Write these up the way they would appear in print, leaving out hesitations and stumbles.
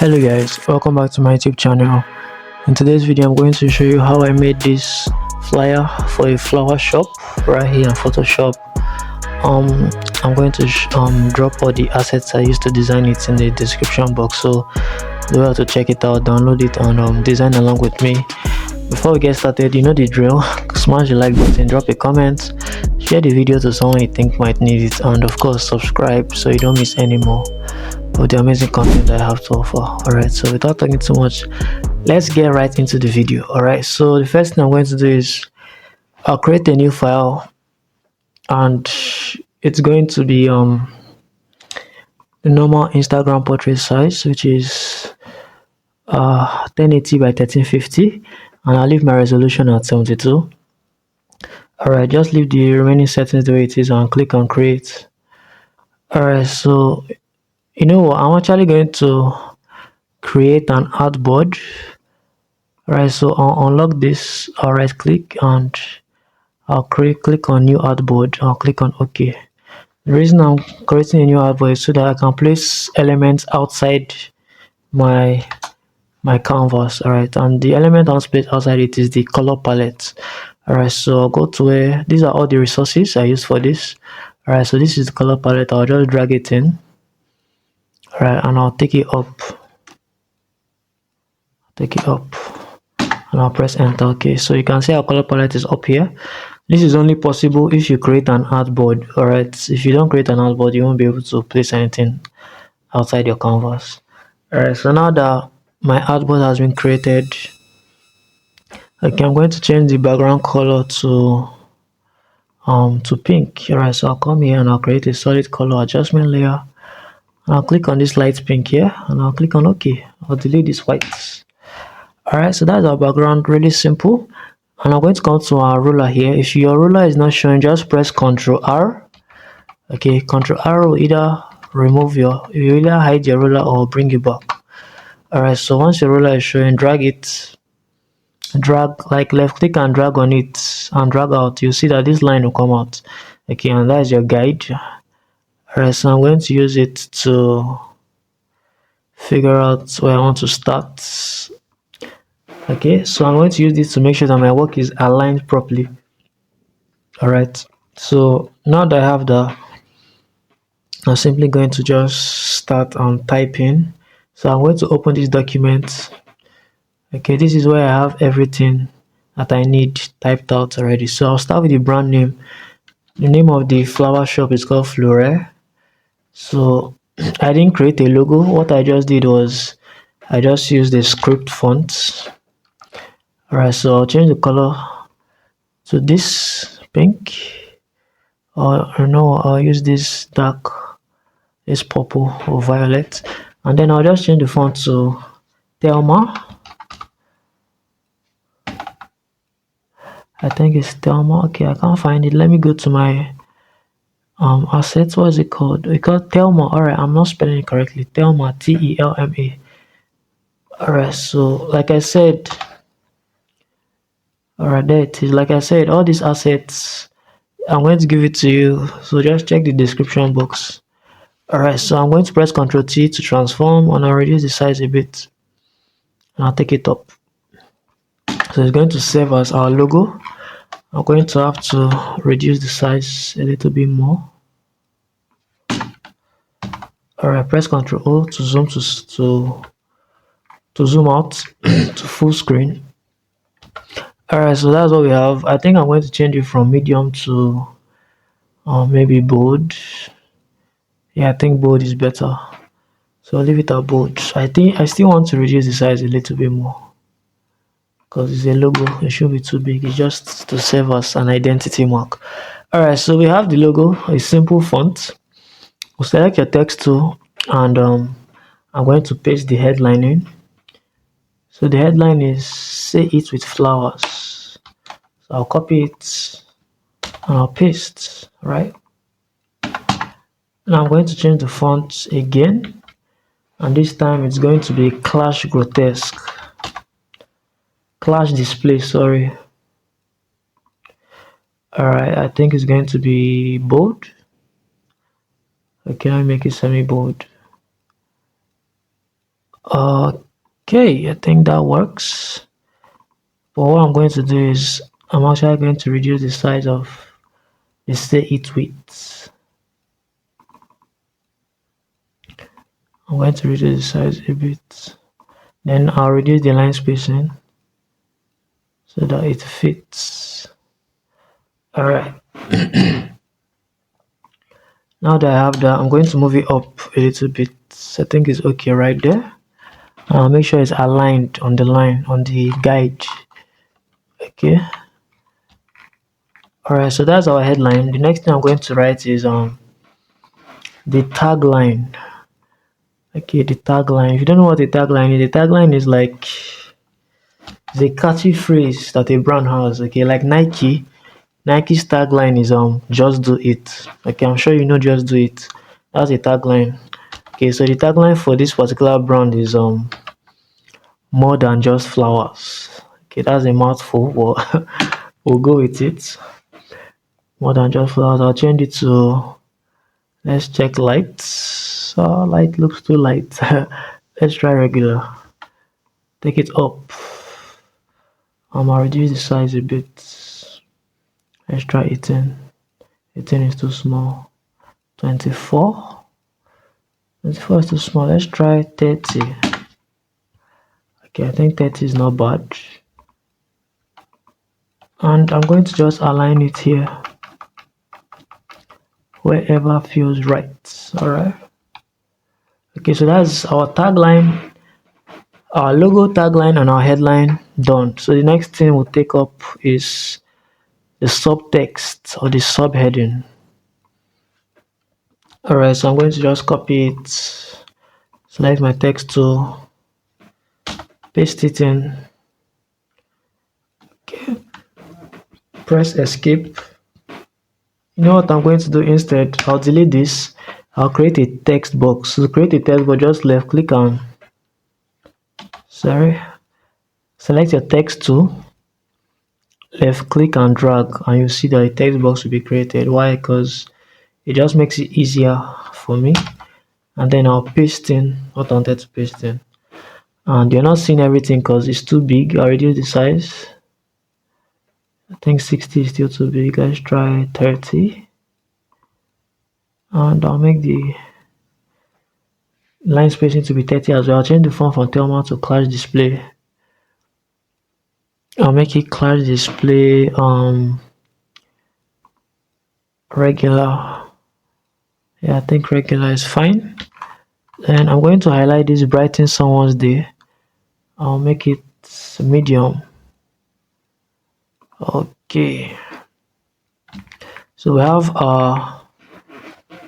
Hello guys, welcome back to my YouTube channel. In today's video I'm going to show you how I made this flyer for a flower shop right here in Photoshop. I'm going to drop all the assets I used to design it in the description box, so you have to check it out, download it, and design along with me. Before we get started, you know the drill. Smash the like button, drop a comment, share the video to someone you think might need it, and of course subscribe so you don't miss any more of the amazing content I have to offer. Alright, so without talking too much, let's get right into the video. Alright, so the first thing I'm going to do is I'll create a new file, and it's going to be the normal Instagram portrait size, which is 1080 by 1350, and I'll leave my resolution at 72. Alright, just leave the remaining settings the way it is and click on create. Alright, so you know what, I'm actually going to create an artboard. Alright, so I'll unlock this, I'll right click and I'll click on new artboard. I'll click on OK. The reason I'm creating a new artboard is so that I can place elements outside my canvas. Alright, and the element I'll place outside it is the color palette. Alright, so I'll go to where these are all the resources I use for this. Alright, so this is the color palette. I'll just drag it in. Alright, and I'll take it up, and I'll press enter. Okay, so you can see our color palette is up here. This is only possible if you create an artboard. Alright, if you don't create an artboard, you won't be able to place anything outside your canvas. Alright, so now that my artboard has been created, okay, I'm going to change the background color to pink. Alright, so I'll come here and I'll create a solid color adjustment layer. I'll click on this light pink here and I'll click on OK. I'll delete this white. Alright, so that's our background, really simple. And I'm going to come to our ruler here. If your ruler is not showing, just press Ctrl R. Okay, Ctrl R will either you either hide your ruler or bring it back. Alright, so once your ruler is showing, drag like left click and drag on it and drag out. You'll see that this line will come out. Okay, and that is your guide. Alright, so I'm going to use it to figure out where I want to start. Okay, so I'm going to use this to make sure that my work is aligned properly. Alright, so now that I have that, I'm simply going to just start typing. So I'm going to open this document. Okay, this is where I have everything that I need typed out already. So I'll start with the brand name. The name of the flower shop is called Floral. So I didn't create a logo. What I just did was I just used the script font. Alright, so I'll change the color to this pink, or no, I'll use this this purple or violet, and then I'll just change the font to Thelma. I think it's Thelma. Okay, I can't find it. Let me go to my assets. What is it called? We call it Thelma. Alright, I'm not spelling it correctly. Thelma, T-E-L-M-A. Alright, so like I said, alright, there it is. Like I said, all these assets I'm going to give it to you, so just check the description box. Alright, so I'm going to press Ctrl T to transform, and I'll reduce the size a bit and I'll take it up. So it's going to serve as our logo. I'm going to have to reduce the size a little bit more. Alright, press Ctrl O to zoom to zoom out to full screen. Alright, so that's what we have. I think I'm going to change it from medium to maybe bold. Yeah, I think bold is better. So I'll leave it at bold. I think I still want to reduce the size a little bit more, because it's a logo. It shouldn't be too big. It's just to serve as an identity mark. Alright, so we have the logo, a simple font. We'll select your text tool, and I'm going to paste the headline in. So the headline is "Say It with Flowers." So I'll copy it and I'll paste, right? Now I'm going to change the font again, and this time it's going to be Clash Display, sorry. Alright, I think it's going to be bold. Okay, let me make it semi-bold. Okay, I think that works. But what I'm going to do is I'm actually going to reduce the size of the say it width. I'm going to reduce the size a bit. Then I'll reduce the line spacing so that it fits. Alright. Now that I have that, I'm going to move it up a little bit. I think it's okay right there. Make sure it's aligned on the line, on the guide. Okay. Alright, so that's our headline. The next thing I'm going to write is the tagline. Okay, the tagline. If you don't know what the tagline is, the tagline is like the catchy phrase that a brand has. Okay, like Nike. Nike's tagline is just do it. Okay, I'm sure you know just do it. That's a tagline. Okay, so the tagline for this particular brand is more than just flowers. Okay, that's a mouthful, but we'll go with it. More than just flowers. I'll change it to, let's check lights. Light looks too light. Let's try regular. Take it up. I'll reduce the size a bit. Let's try 18. 18 is too small. 24. 24 is too small. Let's try 30. Okay, I think 30 is not bad. And I'm going to just align it here wherever feels right. Alright. Okay, so that's our tagline, our logo tagline, and our headline done. So the next thing we'll take up is the subtext or the subheading. Alright, so I'm going to just copy it, select my text tool, paste it in. Okay. Press escape. You know what I'm going to do instead? I'll delete this. I'll create a text box. To create a text box, just left click and select your text tool, left click and drag, and you'll see that a text box will be created. Why? Because it just makes it easier for me. And then I'll paste in what I wanted to paste in. And you're not seeing everything because it's too big. I'll reduce the size. I think 60 is still too big. Let's try 30. And I'll make the line spacing to be 30 as well. I'll change the font from Thelma to Clash Display. I'll make it Clash Display regular. Yeah, I think regular is fine. Then I'm going to highlight this brighten someone's day. I'll make it medium. Okay. So we have our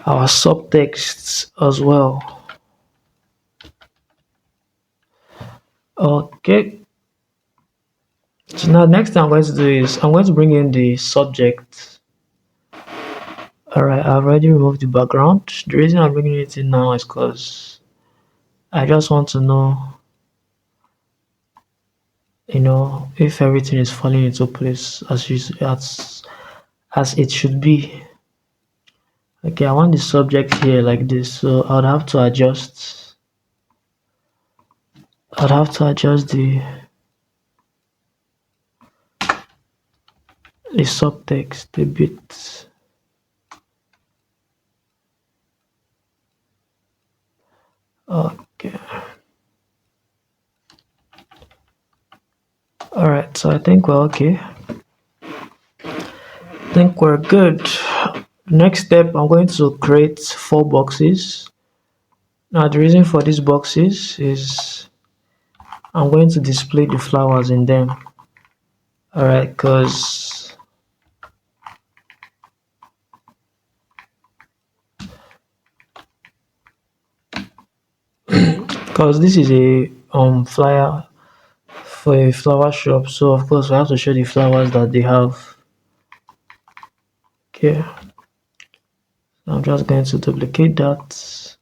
subtext as well. Okay. So now next thing I'm going to do is I'm going to bring in the subject. Alright, I've already removed the background. The reason I'm bringing it in now is because I just want to know, if everything is falling into place as it should be. Okay, I want the subject here like this, so I'd have to adjust the subtext a bit. Okay. Alright, so I think we're okay. I think we're good. Next step, I'm going to create 4 boxes. Now the reason for these boxes is I'm going to display the flowers in them. Alright, because this is a flyer for a flower shop, so of course we have to show the flowers that they have. Okay, I'm just going to duplicate that.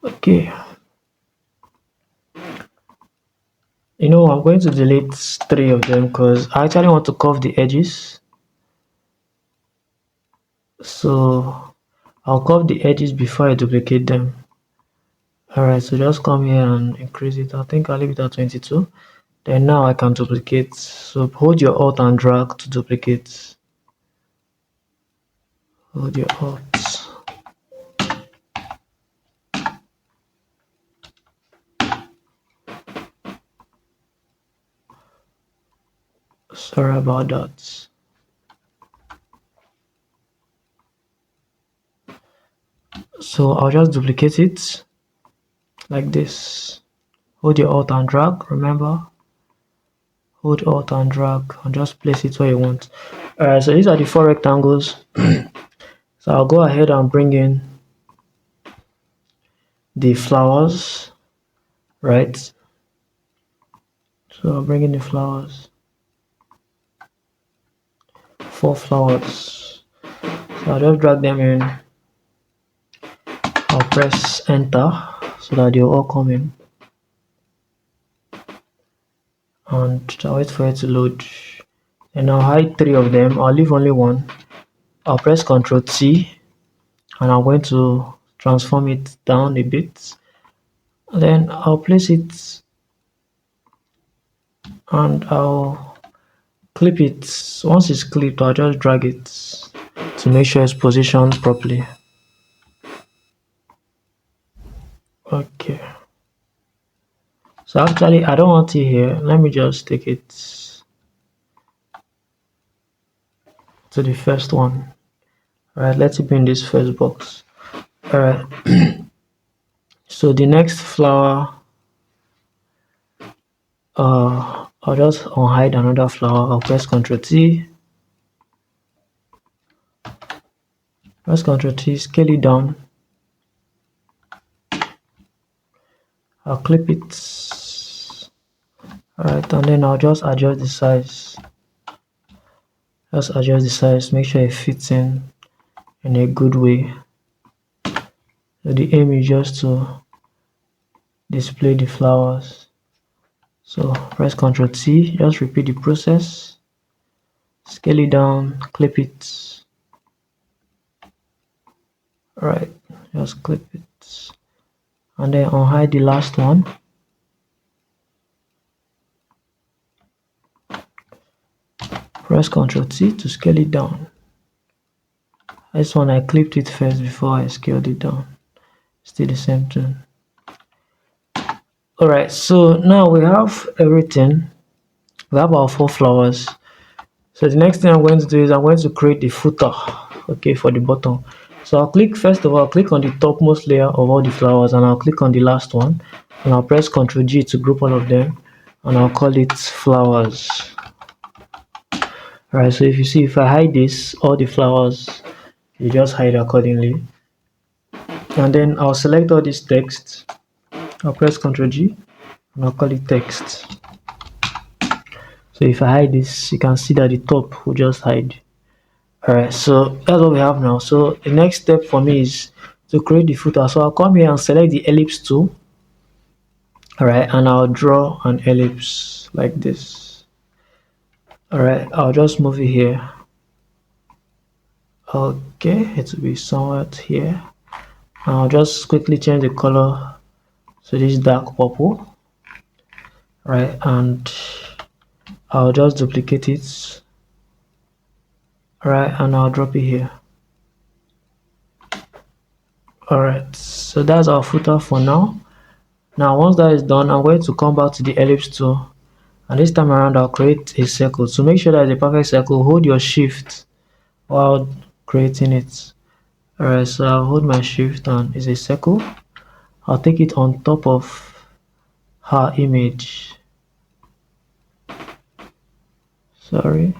Okay, no, I'm going to delete 3 of them because I actually want to curve the edges. So I'll curve the edges before I duplicate them. Alright, so just come here and increase it. I think I'll leave it at 22. Then now I can duplicate. So hold your Alt and drag to duplicate. Hold your Alt. Sorry about that. So I'll just duplicate it like this. Hold your Alt and drag, remember? Hold Alt and drag and just place it where you want. Alright, so these are the 4 rectangles. So I'll go ahead and bring in the flowers, right? So I'll bring in the flowers. 4 flowers. So I'll just drag them in. I'll press enter so that they'll all come in. And I'll wait for it to load. And I'll hide 3 of them. I'll leave only 1. I'll press Ctrl T and I'm going to transform it down a bit. Then I'll place it and I'll clip it. Once it's clipped, I'll just drag it to make sure it's positioned properly. Okay. So actually, I don't want it here. Let me just take it to the first one. Alright, let it be in this first box. Alright. So the next flower, I'll just unhide another flower. I'll press Ctrl T. Press Ctrl T, scale it down. I'll clip it. Alright, and then I'll just adjust the size. Just adjust the size, make sure it fits in a good way. So the aim is just to display the flowers. So press Ctrl T, just repeat the process. Scale it down, clip it. Alright, just clip it. And then unhide the last one. Press Ctrl T to scale it down. This one I clipped it first before I scaled it down. Still the same thing. Alright, so now we have everything. We have our 4 flowers. So the next thing I'm going to do is I'm going to create the footer, okay, for the bottom. So I'll click, first of all, I'll click on the topmost layer of all the flowers and I'll click on the last one and I'll press Ctrl G to group all of them and I'll call it flowers. Alright, so if you see, if I hide this, all the flowers, you just hide accordingly. And then I'll select all this text. I'll press Ctrl G and I'll call it text. So if I hide this, you can see that the top will just hide. Alright, so that's what we have now. So the next step for me is to create the footer. So I'll come here and select the ellipse tool. Alright, and I'll draw an ellipse like this. Alright, I'll just move it here. Okay, it will be somewhere here. I'll just quickly change the color to this dark purple. Right, and I'll just duplicate it. Right, and I'll drop it here. Alright, so that's our footer for now. Now once that is done, I'm going to come back to the ellipse tool and this time around I'll create a circle. To make sure that it's a perfect circle, hold your shift while creating it. Alright, so I'll hold my shift and it's a circle. I'll take it on top of her image. Sorry.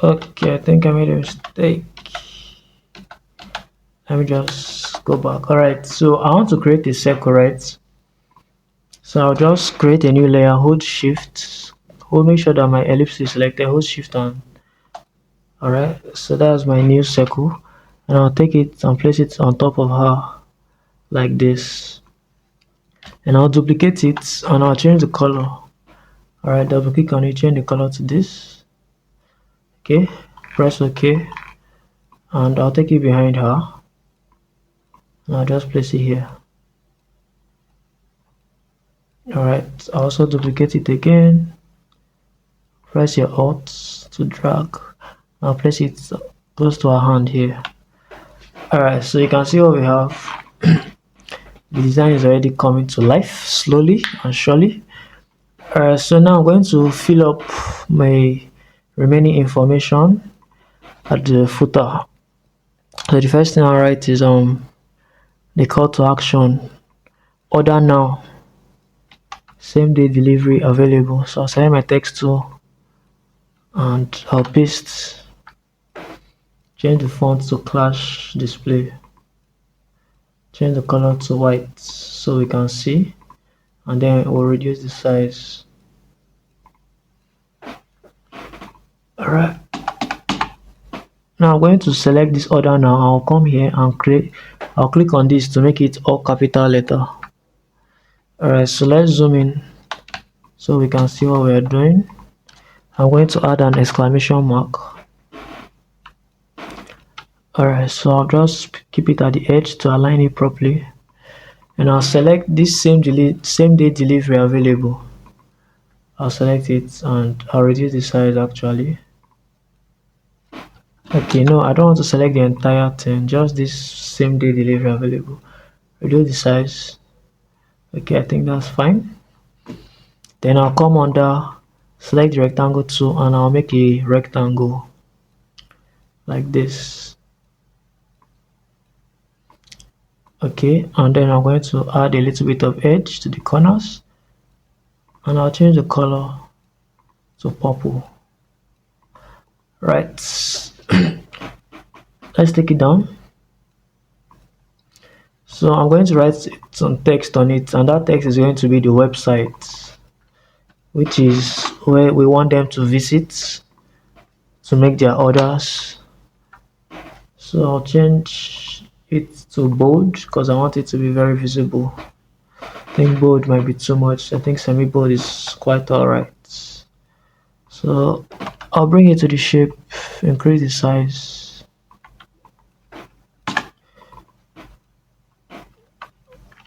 Okay, I think I made a mistake. Let me just go back. Alright, so I want to create a circle, right? So I'll just create a new layer, hold shift, We'll make sure that my ellipse is selected. Hold shift and alright. So that's my new circle, and I'll take it and place it on top of her like this, and I'll duplicate it and I'll change the color. Alright, double click on it, change the color to this. Okay, press OK, and I'll take it behind her and I'll just place it here. Alright, I'll also duplicate it again. Press your Alt to drag. I'll place it close to our hand here. Alright, so you can see what we have. The design is already coming to life slowly and surely. Alright, so now I'm going to fill up my remaining information at the footer. So the first thing I'll write is the call to action. Order now. Same day delivery available. So I'll select my text tool and I'll paste. Change the font to clash display. Change the color to white so we can see, and then we'll reduce the size. Alright, now I'm going to select this order. Now I'll come here and I'll click on this to make it all capital letter. Alright, so let's zoom in so we can see what we are doing. I'm going to add an exclamation mark. Alright, so I'll just keep it at the edge to align it properly, and I'll select this same day delivery available. I'll select it and I'll reduce the size actually. Okay, no, I don't want to select the entire thing, just this same day delivery available. Reduce the size. Okay, I think that's fine. Then I'll come under, select the rectangle tool, and I'll make a rectangle like this. Okay, and then I'm going to add a little bit of edge to the corners, and I'll change the color to purple. Right, let's take it down. So I'm going to write some text on it, and that text is going to be the website, which is where we want them to visit to make their orders. So I'll change it to bold because I want it to be very visible. I think bold might be too much. I think semi-bold is quite alright. So I'll bring it to the shape, increase the size.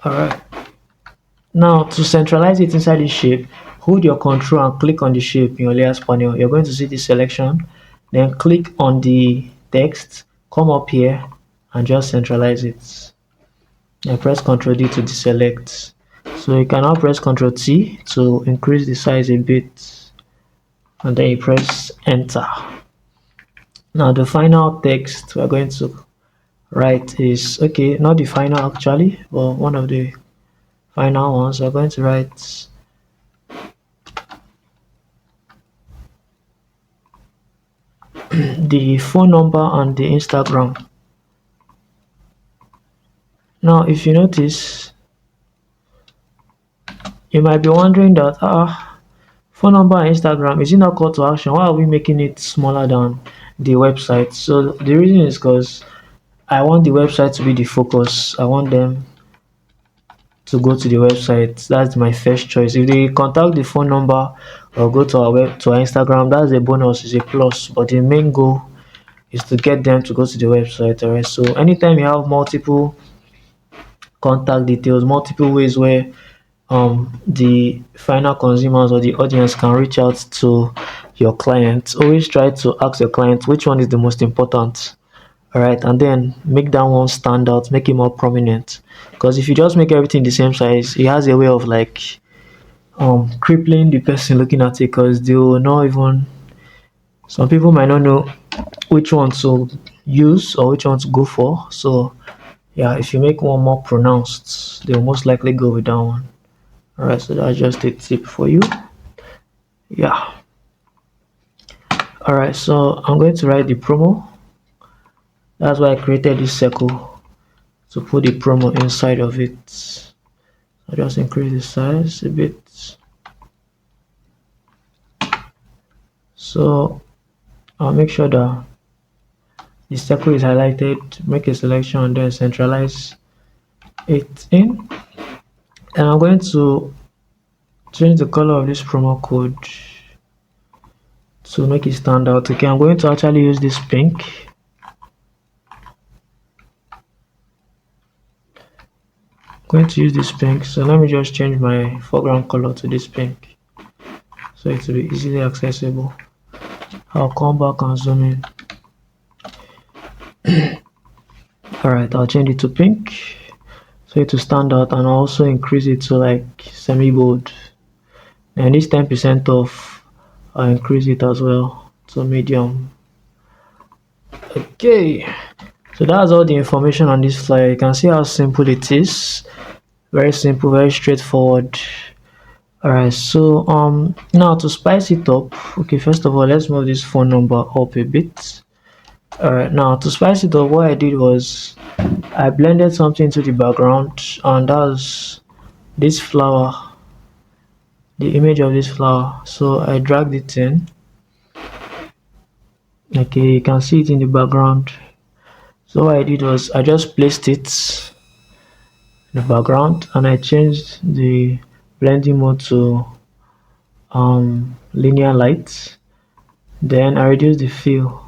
Alright. Now to centralize it inside the shape, hold your control and click on the shape in your layers panel. You're going to see the selection, then click on the text, come up here and just centralize it. And press Ctrl D to deselect. So you can now press Ctrl T to increase the size a bit, and then you press enter. Now the final text we're going to write is, okay, not the final actually, but one of the final ones. We're going to write the phone number and the Instagram. Now if you notice, you might be wondering that phone number and Instagram, is it not call to action? Why are we making it smaller than the website? So the reason is because I want the website to be the focus. I want them to go to the website. That's my first choice. If they contact the phone number or go to our Instagram, that's a bonus, is a plus, but the main goal is to get them to go to the website. Alright, so anytime you have multiple contact details, multiple ways where the final consumers or the audience can reach out to your client, always try to ask your client which one is the most important. Alright, and then make that one stand out, make it more prominent, because if you just make everything the same size, it has a way of like crippling the person looking at it, because they will not even, some people might not know which one to use or which one to go for. So yeah, if you make one more pronounced, they'll most likely go with that one. Alright, so that's just a tip for you. Yeah. Alright, so I'm going to write the promo. That's why I created this circle, to put the promo inside of it. I'll just increase the size a bit. So I'll make sure that the circle is highlighted, make a selection and then centralize it in. And I'm going to change the color of this promo code to make it stand out. Okay, I'm going to actually use this pink. Going to use this pink, so let me just change my foreground color to this pink so it will be easily accessible. I'll come back and zoom in. Alright, I'll change it to pink so it will stand out, and I'll also increase it to like semi bold, and this 10% off, I'll increase it as well to medium. Okay, so that's all the information on this flyer. You can see how simple it is. Very simple, very straightforward. Alright, so now to spice it up, okay, first of all, let's move this phone number up a bit. Alright, now to spice it up, what I did was I blended something into the background, and that's this flower, the image of this flower. So I dragged it in. Okay, you can see it in the background. So what I did was I just placed it in the background, and I changed the blending mode to linear light. Then I reduced the fill.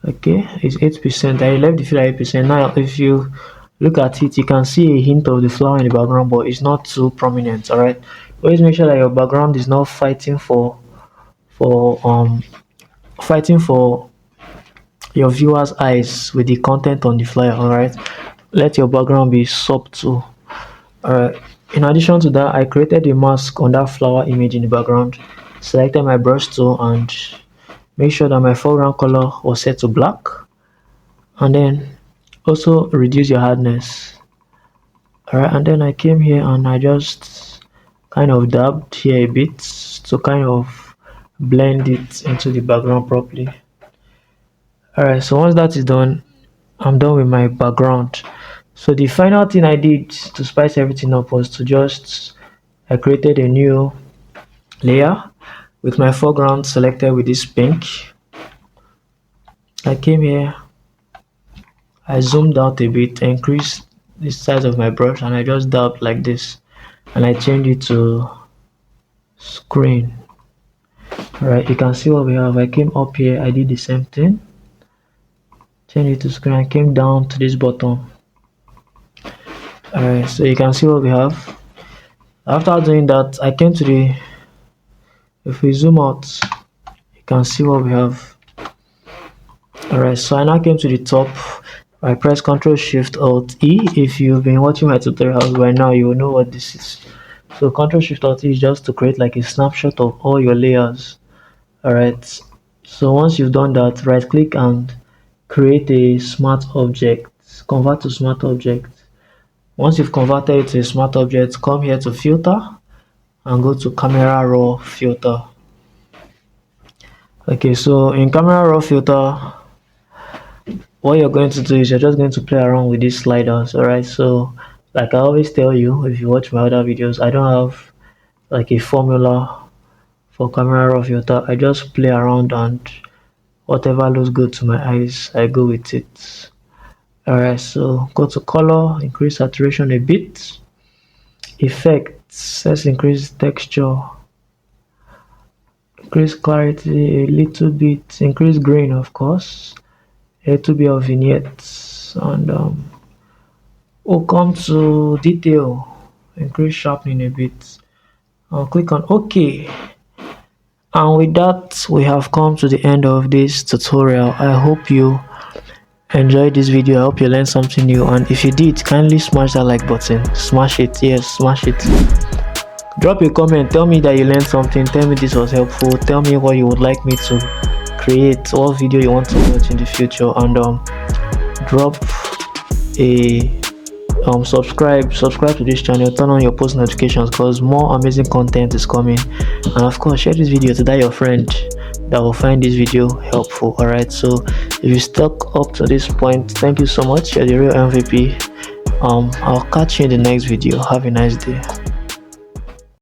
Okay, it's 8%. I left the fill at 8%. Now if you look at it, you can see a hint of the flower in the background, but it's not too prominent. All right, always make sure that your background is not fighting for your viewers eyes with the content on the flyer. All right, let your background be subtle. All right, in addition to that, I created a mask on that flower image in the background, selected my brush tool and make sure that my foreground color was set to black, and then also reduce your hardness. Alright, and then I came here and I just kind of dabbed here a bit to kind of blend it into the background properly. Alright, so once that is done, I'm done with my background. So the final thing I did to spice everything up was to I created a new layer with my foreground selected with this pink. I came here, I zoomed out a bit, increased the size of my brush, and I just dabbed like this, and I changed it to screen. Alright, you can see what we have. I came up here, I did the same thing, changed it to screen. I came down to this bottom. Alright, so you can see what we have. After doing that, I came to the, if we zoom out, you can see what we have. Alright, so I now came to the top. I press Ctrl Shift Alt E. If you've been watching my tutorials by now, you will know what this is. So Ctrl Shift Alt E is just to create like a snapshot of all your layers. Alright, so once you've done that, right click and create a smart object. Convert to smart object. Once you've converted it to a smart object, come here to filter and go to camera raw filter. Okay, so in camera raw filter, what you're going to do is you're just going to play around with these sliders. Alright, so like I always tell you, if you watch my other videos, I don't have like a formula for camera raw filter. I just play around, and whatever looks good to my eyes, I go with it. Alright, so go to color, increase saturation a bit, effects, let's increase texture, increase clarity a little bit, increase grain of course, a little bit of vignettes, and we'll come to detail, increase sharpening a bit. I'll click on OK, and with that we have come to the end of this tutorial. I hope you enjoyed this video. I hope you learned something new, and if you did, kindly smash that like button. Smash it, yes, smash it. Drop a comment, tell me that you learned something, tell me this was helpful, tell me what you would like me to create, what video you want to watch in the future, and drop a subscribe to this channel, turn on your post notifications because more amazing content is coming, and of course share this video to that your friend that will find this video helpful. Alright, so if you stuck up to this point, thank you so much. You're the real MVP. I'll catch you in the next video. Have a nice day.